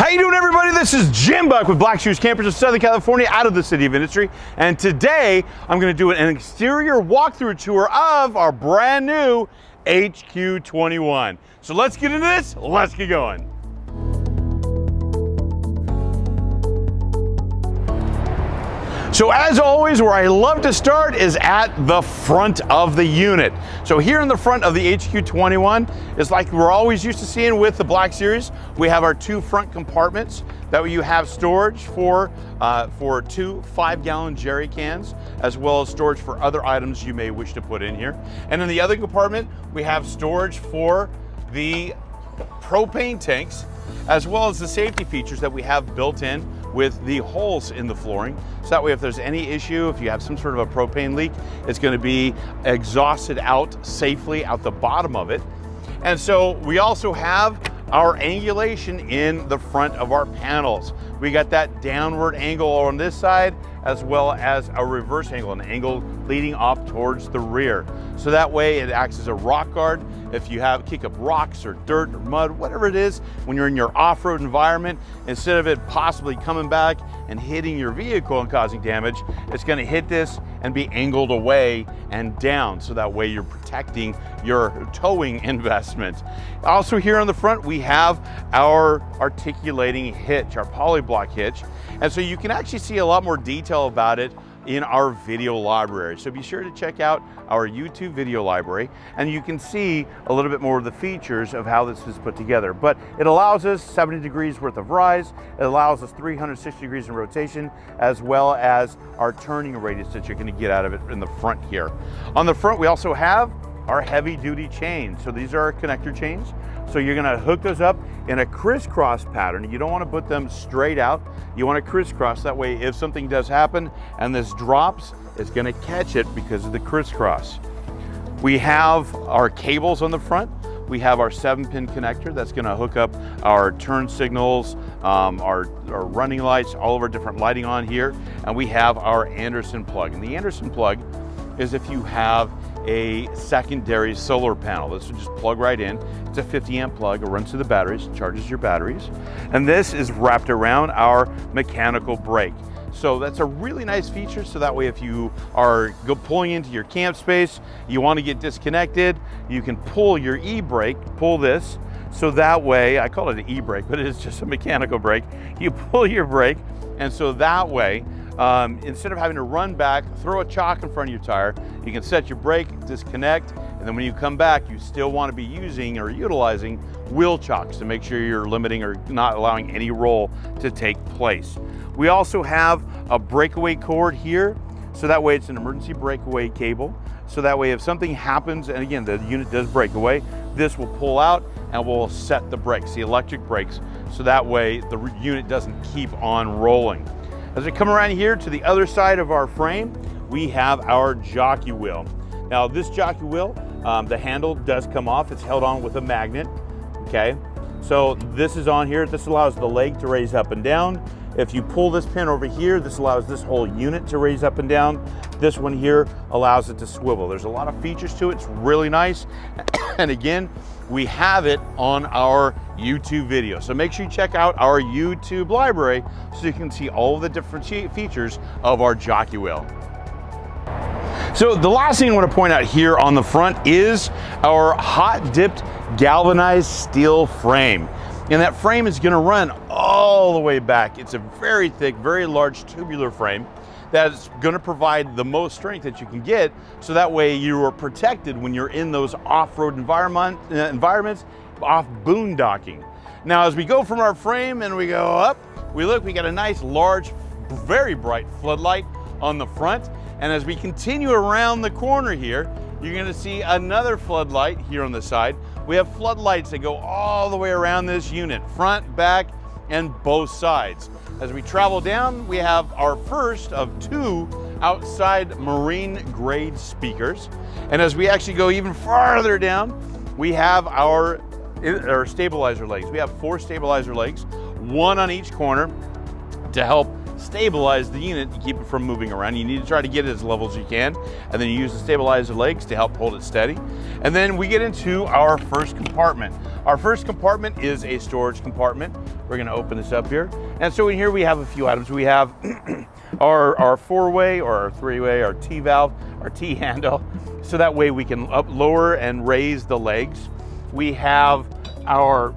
How you doing, everybody? This is Jim Buck with Black Shoes Campers of Southern California, out of the city of Industry. And today I'm going to do an exterior walkthrough tour of our brand new HQ21. So let's get into this. Let's get going. So as always, where I love to start is at the front of the unit. So here in the front of the HQ21 is like we're always used to seeing with the Black Series. We have our two front compartments that you have storage for 2 5-gallon jerry cans, as well as storage for other items you may wish to put in here. And in the other compartment, we have storage for the propane tanks, as well as the safety features that we have built in with the holes in the flooring. So that way, if there's any issue, if you have some sort of a propane leak, it's going to be exhausted out safely out the bottom of it. And so we also have our angulation in the front of our panels. We got that downward angle on this side, as well as a reverse angle, an angle leading off towards the rear. So that way it acts as a rock guard. If you kick up rocks or dirt or mud, whatever it is, when you're in your off-road environment, instead of it possibly coming back and hitting your vehicle and causing damage, it's gonna hit this and be angled away and down. So that way you're protecting your towing investment. Also here on the front, we have our articulating hitch, our polyblock hitch. And so you can actually see a lot more detail about it in our video library. So be sure to check out our YouTube video library, and you can see a little bit more of the features of how this is put together. But it allows us 70 degrees worth of rise, it allows us 360 degrees in rotation, as well as our turning radius that you're gonna get out of it in the front here. On the front, we also have our heavy duty chains. So these are our connector chains. So you're gonna hook those up in a crisscross pattern. You don't wanna put them straight out. You wanna crisscross. That way, if something does happen and this drops, it's gonna catch it because of the crisscross. We have our cables on the front. We have our 7-pin connector that's gonna hook up our turn signals, our running lights, all of our different lighting on here. And we have our Anderson plug. And the Anderson plug is if you have a secondary solar panel. This will just plug right in. It's a 50-amp plug. It runs through the batteries, charges your batteries. And this is wrapped around our mechanical brake. So that's a really nice feature. So that way, if you are pulling into your camp space, you want to get disconnected, you can pull your e-brake, pull this. So that way, I call it an e-brake, but it is just a mechanical brake. You pull your brake, and so that way, instead of having to run back, throw a chock in front of your tire, you can set your brake, disconnect, and then when you come back, you still want to be using or utilizing wheel chocks to make sure you're limiting or not allowing any roll to take place. We also have a breakaway cord here, so that way it's an emergency breakaway cable. So that way if something happens, and again, the unit does break away, this will pull out and will set the brakes, the electric brakes, so that way the unit doesn't keep on rolling. As we come around here to the other side of our frame, we have our jockey wheel. Now this jockey wheel, the handle does come off. It's held on with a magnet, okay? So this is on here. This allows the leg to raise up and down. If you pull this pin over here, this allows this whole unit to raise up and down. This one here allows it to swivel. There's a lot of features to it. It's really nice. And again, we have it on our YouTube video. So make sure you check out our YouTube library so you can see all of the different features of our jockey wheel. So the last thing I want to point out here on the front is our hot dipped galvanized steel frame. And that frame is going to run all the way back. It's a very thick, very large tubular frame that's going to provide the most strength that you can get, so that way you are protected when you're in those off-road environments, off boondocking. Now as we go from our frame and we go up, we got a nice large, very bright floodlight on the front. And as we continue around the corner here, you're gonna see another floodlight here on the side. We have floodlights that go all the way around this unit, front, back, and both sides. As we travel down, we have our first of 2 outside marine grade speakers. And as we actually go even farther down, we have our stabilizer legs. We have 4 stabilizer legs, 1 on each corner to help stabilize the unit to keep it from moving around. You need to try to get it as level as you can, and then you use the stabilizer legs to help hold it steady. And then we get into our first compartment. Our first compartment is a storage compartment. We're going to open this up here. And so in here we have a few items. We have our four-way or our three-way, our T-valve, our T-handle, so that way we can lower and raise the legs. We have our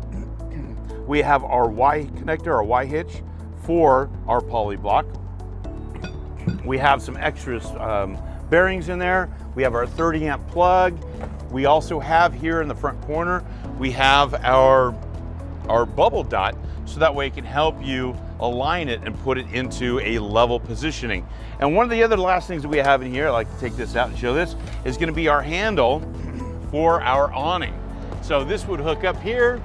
Y connector, our Y hitch for our poly block. We have some extra bearings in there. We have our 30 amp plug. We also have here in the front corner, we have our bubble dot, so that way it can help you align it and put it into a level positioning. And one of the other last things that we have in here, I'd like to take this out and show this, is going to be our handle for our awning. So this would hook up here.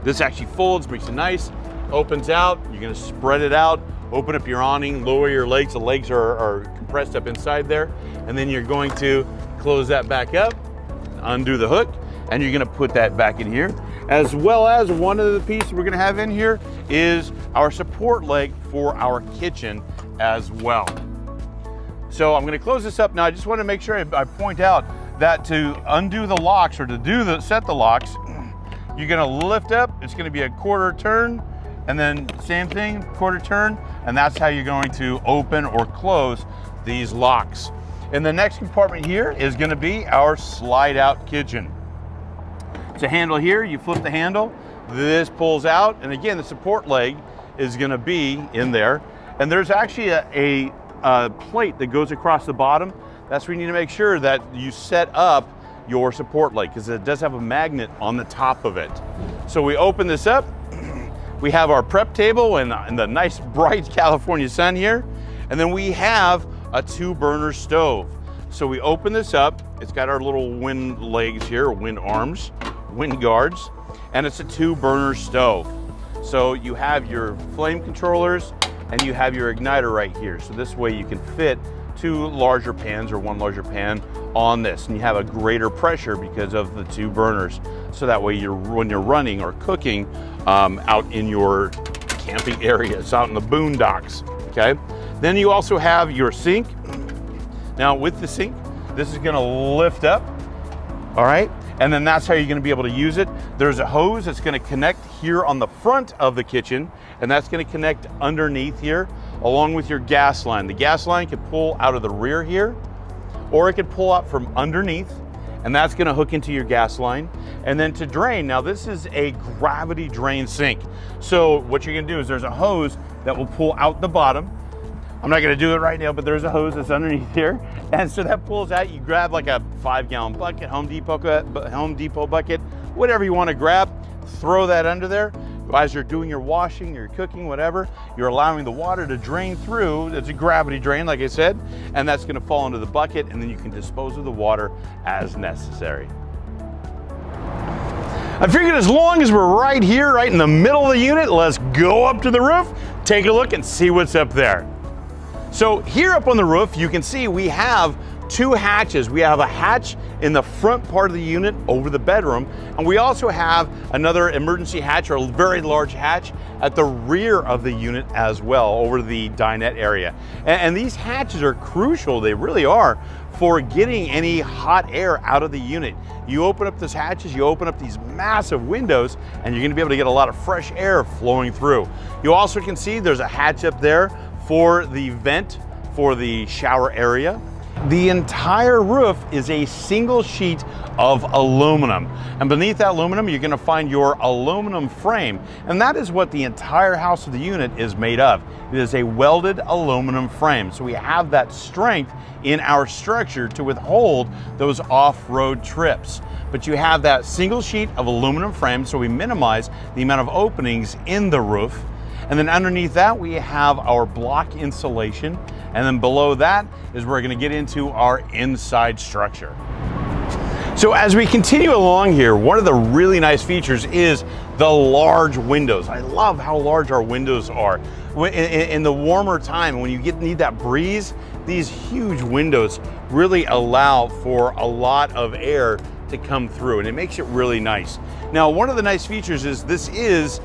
This actually folds, makes it nice, opens out. You're going to spread it out, open up your awning, lower your legs. The legs are compressed up inside there. And then you're going to close that back up, undo the hook, and you're going to put that back in here. As well as one of the pieces we're going to have in here is our support leg for our kitchen as well. So I'm going to close this up now. I just want to make sure I point out that to undo the locks, or to set the locks, you're going to lift up. It's going to be a quarter turn, and then same thing, quarter turn, and that's how you're going to open or close these locks. And the next compartment here is going to be our slide out kitchen. It's a handle here. You flip the handle, this pulls out, and again the support leg is going to be in there. And there's actually a plate that goes across the bottom. That's where you need to make sure that you set up your support leg, because it does have a magnet on the top of it. So we open this up. We have our prep table in the nice bright California sun here. And then we have a 2-burner stove. So we open this up. It's got our little wind legs here, wind arms, wind guards, and it's a 2-burner stove. So you have your flame controllers and you have your igniter right here. So this way you can fit 2 larger pans or 1 larger pan on this, and you have a greater pressure because of the 2 burners. So that way when you're running or cooking out in your camping areas, out in the boondocks, okay? Then you also have your sink. Now with the sink, this is gonna lift up, all right? And then that's how you're gonna be able to use it. There's a hose that's gonna connect here on the front of the kitchen, and that's gonna connect underneath here, along with your gas line. The gas line can pull out of the rear here, or it could pull out from underneath, and that's gonna hook into your gas line. And then to drain, now this is a gravity drain sink. So what you're gonna do is there's a hose that will pull out the bottom. I'm not gonna do it right now, but there's a hose that's underneath here. And so that pulls out, you grab like a 5-gallon bucket, Home Depot bucket, whatever you wanna grab, throw that under there. As you're doing your washing, your cooking, whatever, you're allowing the water to drain through. It's a gravity drain, like I said, and that's gonna fall into the bucket, and then you can dispose of the water as necessary. I figured as long as we're right here, right in the middle of the unit, let's go up to the roof, take a look and see what's up there. So here up on the roof, you can see we have 2 hatches. We have a hatch in the front part of the unit over the bedroom, and we also have another emergency hatch, or a very large hatch, at the rear of the unit as well, over the dinette area. And these hatches are crucial, they really are, for getting any hot air out of the unit. You open up these hatches, you open up these massive windows, and you're gonna be able to get a lot of fresh air flowing through. You also can see there's a hatch up there for the vent for the shower area. The entire roof is a single sheet of aluminum. And beneath that aluminum, you're gonna find your aluminum frame. And that is what the entire house of the unit is made of. It is a welded aluminum frame. So we have that strength in our structure to withhold those off-road trips. But you have that single sheet of aluminum frame, so we minimize the amount of openings in the roof. And then underneath that, we have our block insulation. And then below that is where we're gonna get into our inside structure. So as we continue along here, one of the really nice features is the large windows. I love how large our windows are. In the warmer time, when you need that breeze, these huge windows really allow for a lot of air to come through, and it makes it really nice. Now, one of the nice features is this is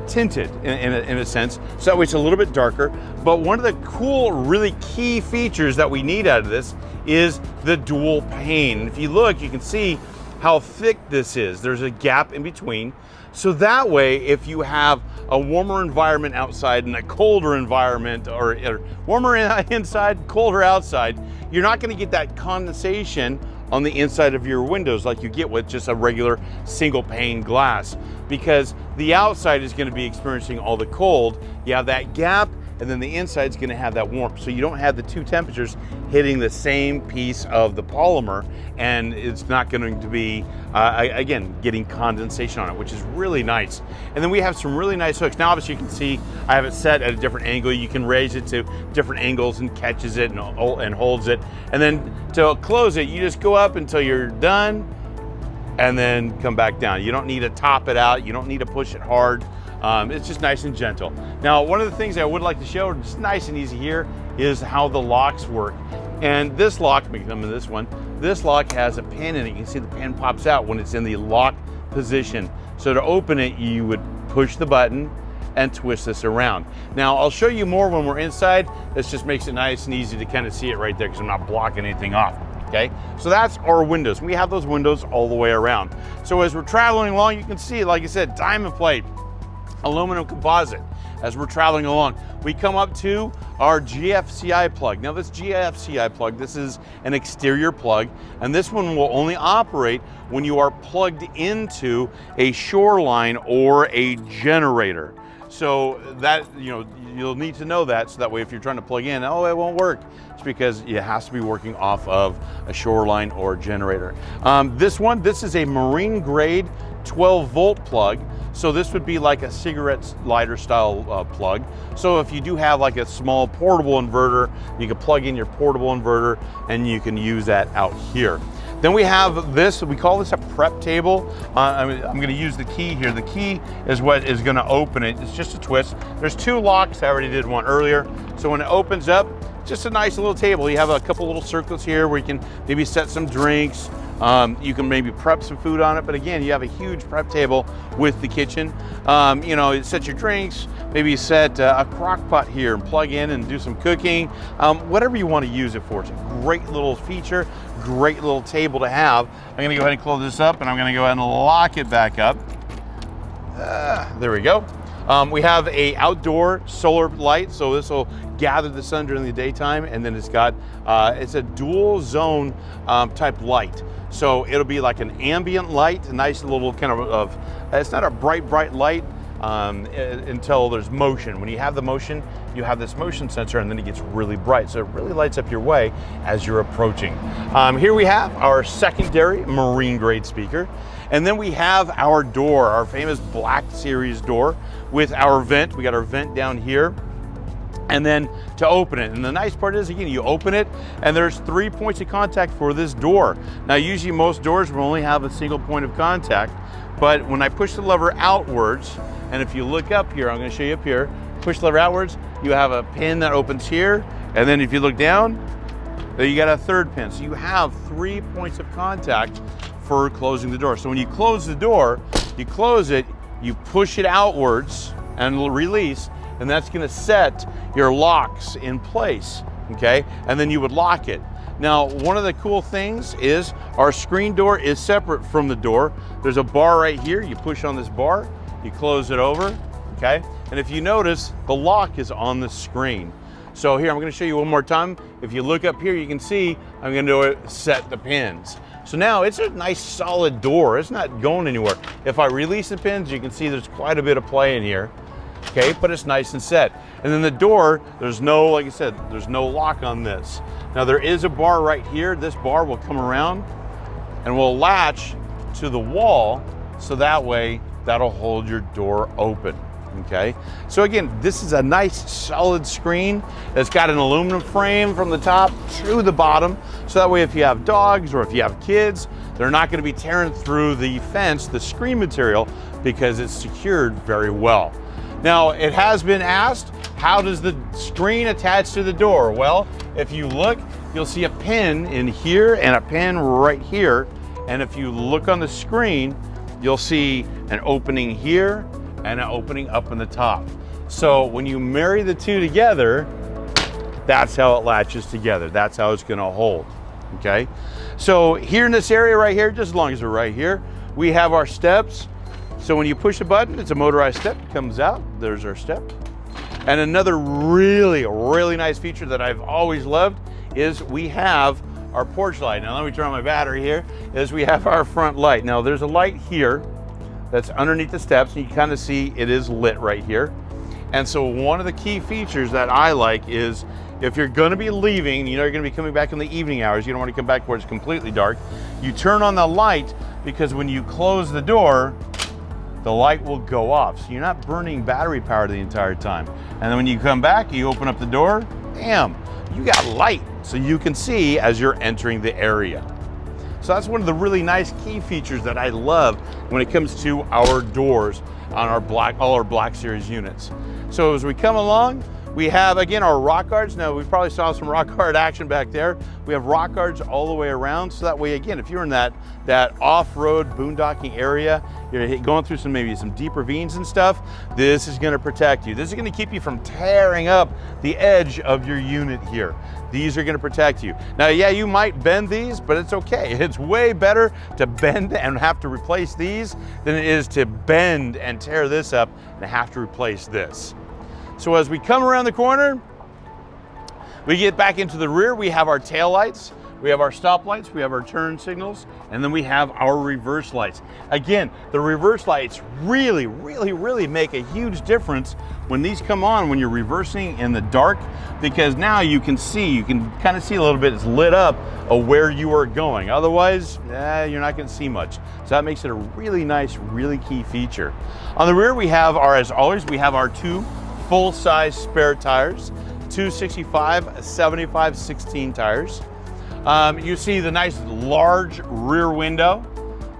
tinted in a sense, so that way it's a little bit darker. But one of the cool, really key features that we need out of this is the dual pane. And if you look, you can see how thick this is. There's a gap in between. So that way, if you have a warmer environment outside and a colder environment, or warmer inside, colder outside, you're not going to get that condensation on the inside of your windows like you get with just a regular single pane glass, because the outside is going to be experiencing all the cold. You have that gap, and then the inside is going to have that warmth. So you don't have the two temperatures hitting the same piece of the polymer, and it's not going to be, again, getting condensation on it, which is really nice. And then we have some really nice hooks. Now, obviously, you can see I have it set at a different angle. You can raise it to different angles and catches it and holds it. And then to close it, you just go up until you're done and then come back down. You don't need to top it out. You don't need to push it hard. It's just nice and gentle. Now, one of the things I would like to show, just nice and easy here, is how the locks work. And this lock, let me come to this one, this lock has a pin in it. You can see the pin pops out when it's in the lock position. So to open it, you would push the button and twist this around. Now, I'll show you more when we're inside. This just makes it nice and easy to kind of see it right there because I'm not blocking anything off. Okay, so that's our windows. We have those windows all the way around. So as we're traveling along, you can see, like I said, diamond plate, aluminum composite. As we're traveling along, we come up to our GFCI plug. Now, this GFCI plug, this is an exterior plug, and this one will only operate when you are plugged into a shoreline or a generator. So that, you'll need to know that, so that way if you're trying to plug in, oh, it won't work. It's because it has to be working off of a shoreline or a generator. This is a marine grade 12 volt plug. So this would be like a cigarette lighter style plug. So if you do have like a small portable inverter, you can plug in your portable inverter and you can use that out here. Then we have this, we call this a prep table. I'm gonna use the key here. The key is what is gonna open it. It's just a twist. There's two locks, I already did one earlier. So when it opens up, just a nice little table. You have a couple little circles here where you can maybe set some drinks. You can maybe prep some food on it, but again, you have a huge prep table with the kitchen. You set your drinks, maybe you set a crock pot here and plug in and do some cooking, whatever you want to use it for. It's a great little feature, great little table to have. I'm gonna go ahead and close this up, and I'm gonna go ahead and lock it back up. There we go. We have a outdoor solar light, so this will gather the sun during the daytime, and then it's got, it's a dual zone type light. So it'll be like an ambient light, a nice little kind of it's not a bright light until there's motion. When you have the motion, you have this motion sensor, and then it gets really bright. So it really lights up your way as you're approaching. Here we have our secondary marine grade speaker. And then we have our door, our famous Black Series door with our vent. We got our vent down here. And then to open it, and the nice part is, again, you open it and there's 3 points of contact for this door. Now, usually most doors will only have a single point of contact, but when I push the lever outwards, and if you look up here, I'm gonna show you up here, push the lever outwards, you have a pin that opens here, and then if you look down, there you got a third pin. So you have 3 points of contact for closing the door. So when you close the door, you close it, you push it outwards and release, and that's gonna set your locks in place, okay? And then you would lock it. Now, one of the cool things is our screen door is separate from the door. There's a bar right here. You push on this bar, you close it over, okay? And if you notice, the lock is on the screen. So here, I'm gonna show you one more time. If you look up here, you can see I'm gonna set the pins. So now it's a nice solid door. It's not going anywhere. If I release the pins, you can see there's quite a bit of play in here. Okay, but it's nice and set. And then the door, there's no, like I said, there's no lock on this. Now there is a bar right here. This bar will come around and will latch to the wall, so that way that'll hold your door open. Okay, so again, this is a nice solid screen that's got an aluminum frame from the top to the bottom, so that way if you have dogs or if you have kids, they're not going to be tearing through the fence, the screen material, because it's secured very well. Now, it has been asked, how does the screen attach to the door? Well, if you look, you'll see a pin in here and a pin right here, And if you look on the screen, you'll see an opening here and an opening up in the top. So when you marry the two together, that's how it latches together. That's how it's gonna hold, okay? So here in this area right here, just as long as we're right here, we have our steps. So when you push a button, it's a motorized step, it comes out, there's our step. And another really nice feature that I've always loved is we have our porch light. Now let me turn on my battery here, is we have our front light. Now there's a light here that's underneath the steps, and you kind of see it is lit right here. And so one of the key features that I like is if you're gonna be leaving, you know you're gonna be coming back in the evening hours, you don't wanna come back where it's completely dark, you turn on the light, because when you close the door, the light will go off. So you're not burning battery power the entire time. And then when you come back, you open up the door, bam, you got light. So you can see as you're entering the area. So that's one of the really nice key features that I love when it comes to our doors on our all our Black Series units. So as we come along, we have, again, our rock guards. Now, we probably saw some rock guard action back there. We have rock guards all the way around, so that way, again, if you're in that off-road boondocking area, you're going through maybe some deep ravines and stuff, this is gonna protect you. This is gonna keep you from tearing up the edge of your unit here. These are gonna protect you. Now, yeah, you might bend these, but it's okay. It's way better to bend and have to replace these than it is to bend and tear this up and have to replace this. So as we come around the corner, we get back into the rear, we have our tail lights, we have our stop lights, we have our turn signals, and then we have our reverse lights. Again, the reverse lights really make a huge difference when these come on when you're reversing in the dark, because now you can kind of see a little bit, it's lit up of where you are going. Otherwise, you're not gonna see much. So that makes it a really nice, really key feature. On the rear, we have as always, we have our two full-size spare tires, 265, 75, 16 tires. You see the nice large rear window.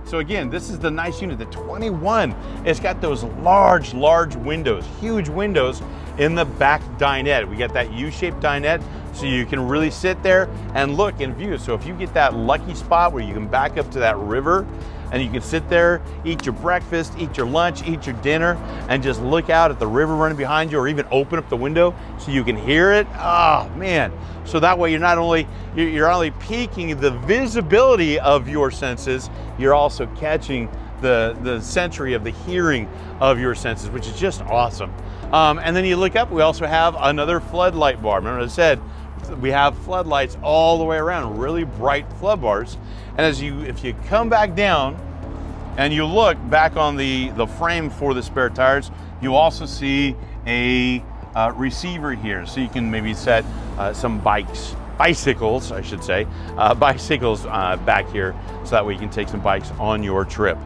So again, this is the nice unit, the 21. It's got those large windows, huge windows in the back dinette. We got that U-shaped dinette, so you can really sit there and look and view. So if you get that lucky spot where you can back up to that river, and you can sit there, eat your breakfast, eat your lunch, eat your dinner, and just look out at the river running behind you, or even open up the window so you can hear it. Oh man. So that way you're not only peaking the visibility of your senses, you're also catching the sensory of the hearing of your senses, which is just awesome. And then you look up, we also have another floodlight bar. Remember I said, we have floodlights all the way around, really bright flood bars. And if you come back down and you look back on the frame for the spare tires, you also see a receiver here. So you can maybe set some bicycles, I should say, bicycles back here, so that way you can take some bikes on your trip.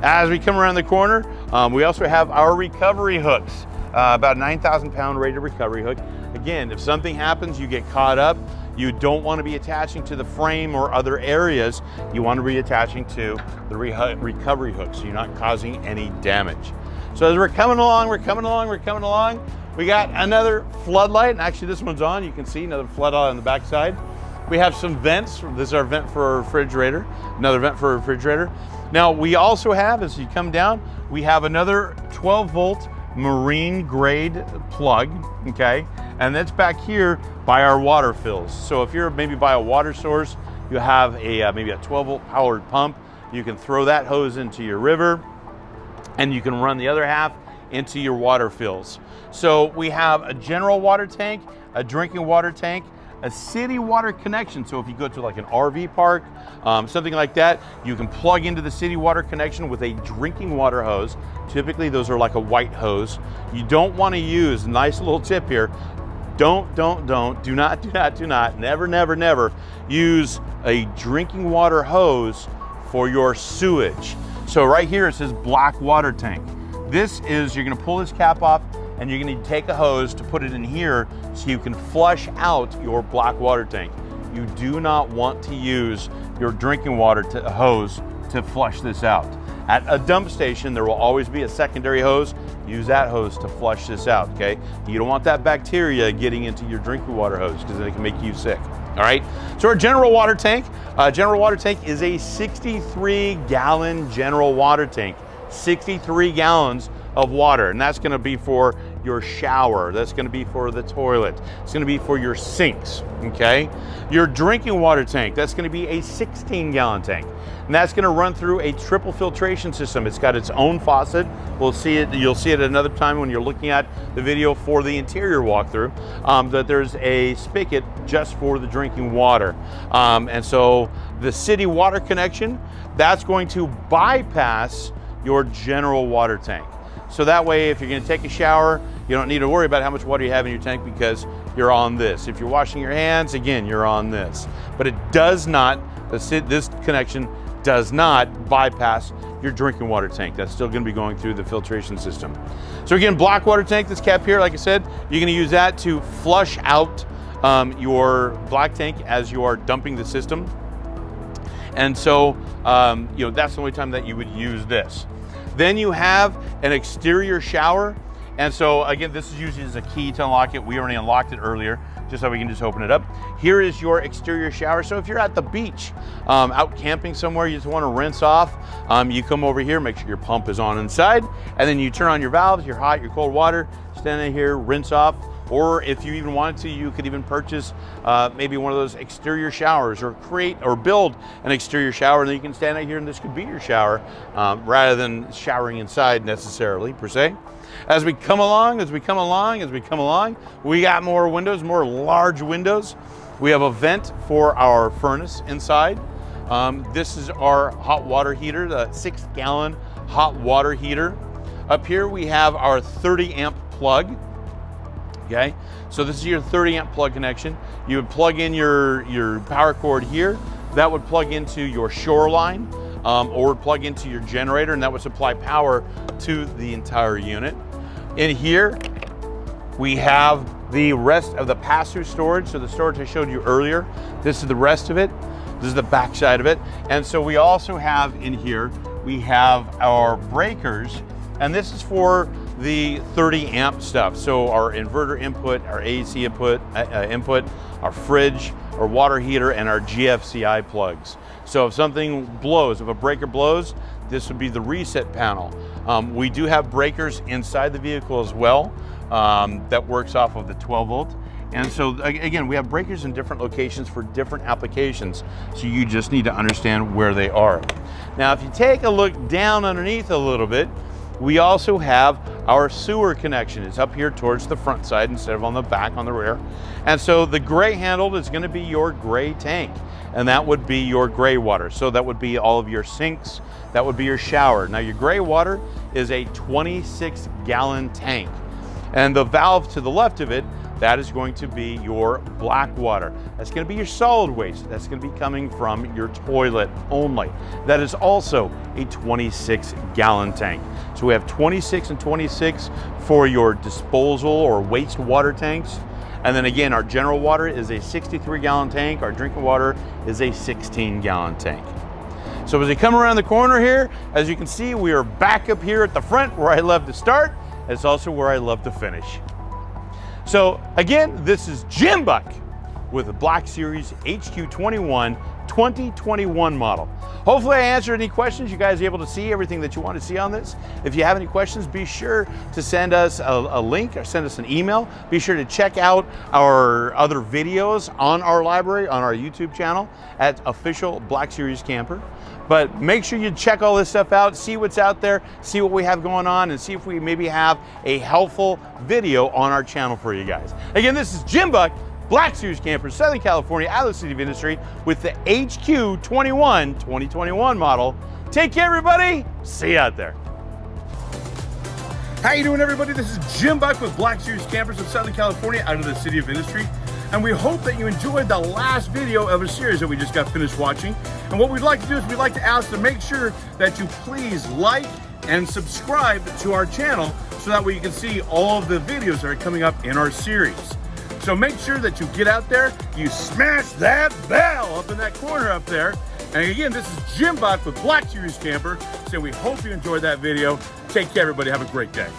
As we come around the corner, we also have our recovery hooks, about 9,000 pound rated recovery hook. Again, if something happens, you get caught up, you don't want to be attaching to the frame or other areas. You want to be attaching to the recovery hook, so you're not causing any damage. So as we're coming along, we got another floodlight, and actually this one's on. You can see another floodlight on the back side. We have some vents. This is our vent for a refrigerator, another vent for a refrigerator. Now we also have, as you come down, we have another 12-volt marine grade plug, okay? And that's back here by our water fills. So if you're maybe by a water source, you have maybe a 12-volt powered pump, you can throw that hose into your river, and you can run the other half into your water fills. So we have a general water tank, a drinking water tank, a city water connection. So if you go to like an RV park, something like that, you can plug into the city water connection with a drinking water hose. Typically those are like a white hose. You don't want to use, nice little tip here, do not, never use a drinking water hose for your sewage. So right here it says black water tank. This is, you're gonna pull this cap off, and you're gonna take a hose to put it in here so you can flush out your black water tank. You do not want to use your drinking water hose to flush this out. At a dump station, there will always be a secondary hose. Use that hose to flush this out, okay? You don't want that bacteria getting into your drinking water hose, because then it can make you sick. All right, so our general water tank is a 63-gallon general water tank, 63 gallons of water, and that's going to be for your shower, that's going to be for the toilet, it's going to be for your sinks, okay? Your drinking water tank, that's going to be a 16-gallon tank, and that's going to run through a triple filtration system. It's got its own faucet. We'll see it, you'll see it another time when you're looking at the video for the interior walkthrough, that there's a spigot just for the drinking water. And so the city water connection, that's going to bypass your general water tank. So that way, if you're going to take a shower, you don't need to worry about how much water you have in your tank because you're on this. If you're washing your hands, again, you're on this. But it does not, this connection does not bypass your drinking water tank. That's still going to be going through the filtration system. So again, black water tank, this cap here, like I said, you're going to use that to flush out your black tank as you are dumping the system. And so, you know, that's the only time that you would use this. Then you have an exterior shower. And so again, this is used as a key to unlock it. We already unlocked it earlier, just so we can just open it up. Here is your exterior shower. So if you're at the beach, out camping somewhere, you just want to rinse off, you come over here, make sure your pump is on inside, and then you turn on your valves, your hot, your cold water, stand in here, rinse off. Or if you even wanted to, you could even purchase maybe one of those exterior showers, or create or build an exterior shower, and then you can stand out here and this could be your shower rather than showering inside necessarily per se. As we come along, we got more windows, more large windows. We have a vent for our furnace inside. This is our hot water heater, the 6-gallon hot water heater. Up here we have our 30-amp plug. Okay, so this is your 30-amp plug connection. You would plug in your power cord here. That would plug into your shoreline or plug into your generator, and that would supply power to the entire unit. In here, we have the rest of the pass-through storage. So the storage I showed you earlier, this is the rest of it. This is the back side of it. And so we also have in here, we have our breakers, and this is for the 30-amp stuff. So our inverter input, our AC input, our fridge, our water heater, and our GFCI plugs. So if something blows, if a breaker blows, this would be the reset panel. We do have breakers inside the vehicle as well that works off of the 12 volt. And so again, we have breakers in different locations for different applications. So you just need to understand where they are. Now, if you take a look down underneath a little bit, we also have our sewer connection. It's up here towards the front side instead of on the back, on the rear. And so the gray handle is going to be your gray tank, and that would be your gray water. So that would be all of your sinks, that would be your shower. Now your gray water is a 26-gallon tank, and the valve to the left of it, that is going to be your black water. That's going to be your solid waste. That's going to be coming from your toilet only. That is also a 26-gallon tank. So we have 26 and 26 for your disposal or wastewater tanks. And then again, our general water is a 63-gallon tank. Our drinking water is a 16-gallon tank. So as we come around the corner here, as you can see, we are back up here at the front where I love to start. It's also where I love to finish. So again, this is Jim Buck with the Black Series HQ21 2021 model. Hopefully I answered any questions. You guys are able to see everything that you want to see on this. If you have any questions, be sure to send us a link or send us an email. Be sure to check out our other videos on our library, on our YouTube channel at Official Black Series Camper. But make sure you check all this stuff out, see what's out there, see what we have going on, and see if we maybe have a helpful video on our channel for you guys. Again, this is Jim Buck, Black Series Camper, Southern California, out of the City of Industry, with the HQ21 2021 model. Take care, everybody. See you out there. How you doing, everybody? This is Jim Buck with Black Series Campers of Southern California, out of the City of Industry. And we hope that you enjoyed the last video of a series that we just got finished watching. And what we'd like to do is we'd like to ask to make sure that you please like and subscribe to our channel so that way you can see all of the videos that are coming up in our series. So make sure that you get out there, you smash that bell up in that corner up there. And again, this is Jim Buck with Black Series Camper. So we hope you enjoyed that video. Take care, everybody. Have a great day.